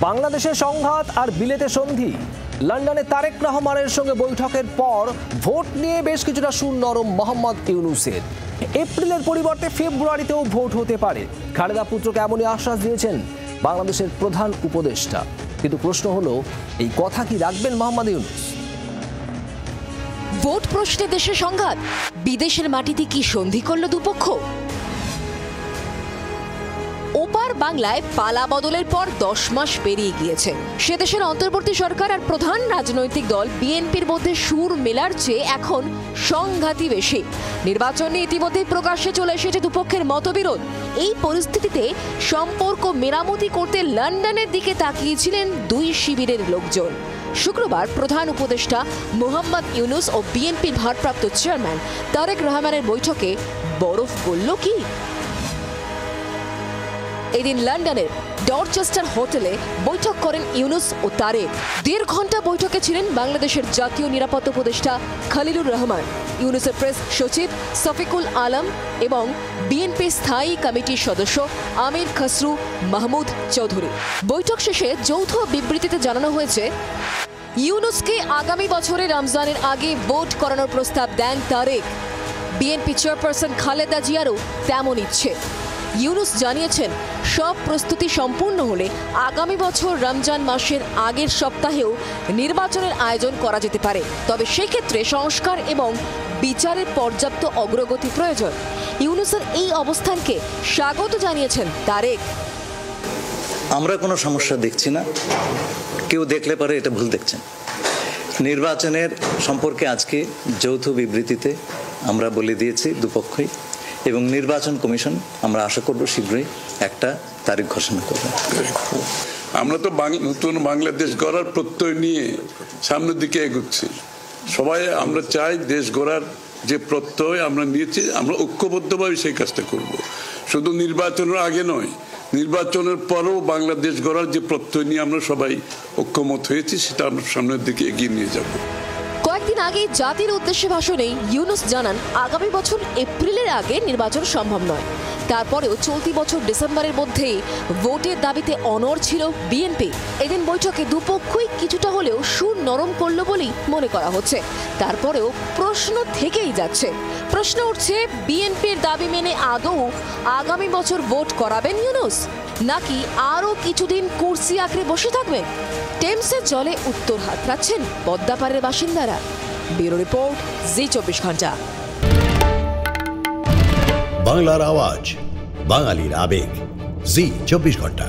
বাংলাদেশের সংঘাত আর বিলেতে সন্ধি। লন্ডনে তারেক রহমানের সঙ্গে বৈঠকের পর ভোট নিয়ে বেশ কিছুটা সুর নরম মোহাম্মদ ইউনূসের। এপ্রিলের পরিবর্তে ফেব্রুয়ারিতেও ভোট হতে পারে। খালেদা পুত্রকে এমনই আশ্বাস দিয়েছেন বাংলাদেশের প্রধান উপদেষ্টা। কিন্তু প্রশ্ন হলো, এই কথা কি রাখবেন মোহাম্মদ ইউনূস? ভোট প্রশ্নে দেশে সংঘাত, বিদেশের মাটিতে কি সন্ধি করল দুপক্ষ? ওপার বাংলায় পালা বদলের পর 10 মাস পেরিয়ে গিয়েছে। সে দেশের অন্তর্বর্তী সরকার আর প্রধান রাজনৈতিক দল বিএনপির মধ্যে সুর মেলার চেয়ে এখন সংঘাতই বেশি। নির্বাচন নিয়ে ইতিমধ্যেই প্রকাশ্যে চলে এসেছে দুপক্ষের মতবিরোধ। এই পরিস্থিতিতে সম্পর্ক মেরামতি করতে লন্ডনের দিকে তাকিয়েছিলেন দুই শিবিরের লোকজন। শুক্রবার প্রধান উপদেষ্টা মোহাম্মদ ইউনূস ও বিএনপির ভারপ্রাপ্ত চেয়ারম্যান তারেক রহমানের বৈঠকে বরফ গলল কি? এদিন লন্ডনের ডরচেস্টার হোটেলে বৈঠক করেন ইউনূস ও তারেক। 1.5 ঘন্টা বৈঠকে ছিলেন বাংলাদেশের জাতীয় নিরাপত্তা উপদেষ্টা খলিলুর রহমান, ইউনূসের প্রেস সচিব শফিকুল আলম এবং বিএনপি স্থায়ী কমিটির সদস্য আমির খসরু মাহমুদ চৌধুরী। বৈঠক শেষে যৌথ বিবৃতিতে জানানো হয়েছে, ইউনূসকে আগামী বছরে রমজানের আগে ভোট করানোর প্রস্তাব দেন তারেক। বিএনপি চেয়ারপারসন খালেদা জিয়ারও তেমন ইচ্ছে। ইউনূস জানিয়েছেন, সব প্রস্তুতি সম্পূর্ণ হলে আগামী বছর রমজান মাসের আগের সপ্তাহেও নির্বাচনের আয়োজন করা যেতে পারে। তবে সেক্ষেত্রে সংস্কার এবং বিচারের পর্যাপ্ত অগ্রগতি প্রয়োজন। ইউনূসের এই অবস্থানকে স্বাগত জানিয়েছেন তারেক। আমরা কোনো সমস্যা দেখছি না, কেউ দেখলে পারে এটা ভুল দেখছেন। নির্বাচনের সম্পর্কে আজকে যৌথ বিবৃতিতে আমরা বলে দিয়েছি দুপক্ষই, এবং নির্বাচন কমিশন আমরা আশা করব শীঘ্রই একটা তারিখ ঘোষণা করবে। আমরা তো নতুন বাংলাদেশ গড়ার প্রত্যয় নিয়ে সামনের দিকে এগোচ্ছি। সবাই আমরা চাই দেশ গড়ার যে প্রত্যয় আমরা নিয়েছি, আমরা ঐক্যবদ্ধভাবে সেই কাজটা করব। শুধু নির্বাচনের আগে নয়, নির্বাচনের পরেও বাংলাদেশ গড়ার যে প্রত্যয় নিয়ে আমরা সবাই ঐক্যমত হয়েছি, সেটা আমরা সামনের দিকে এগিয়ে নিয়ে যাব। কয়েকদিন আগে জাতির উদ্দেশ্যে ভাষণে ইউনূস জানান, আগামী বছর এপ্রিলের আগে নির্বাচন সম্ভব নয়। তারপরেও চলতি বছর ডিসেম্বরের মধ্যেই ভোটের দাবিতে অনড় ছিল বিএনপি। এদিন বৈঠকে দুপক্ষই কিছুটা হলেও সুর নরম করল বলেই মনে করা হচ্ছে। তারপরেও প্রশ্ন থেকেই যাচ্ছে। প্রশ্ন উঠছে, বিএনপির দাবি মেনে আদৌ আগামী বছর ভোট করাবেন ইউনূস, নাকি আরও কিছুদিন কুর্সি আঁকড়ে বসে থাকবেন? টেমসের জলে উত্তর হাতড়াচ্ছেন পদ্মাপাড়ের বাসিন্দারা। ব্যুরো রিপোর্ট, জি 24 ঘন্টা। বাংলার আওয়াজ, বাঙালির আবেগ, জি 24 ঘন্টা।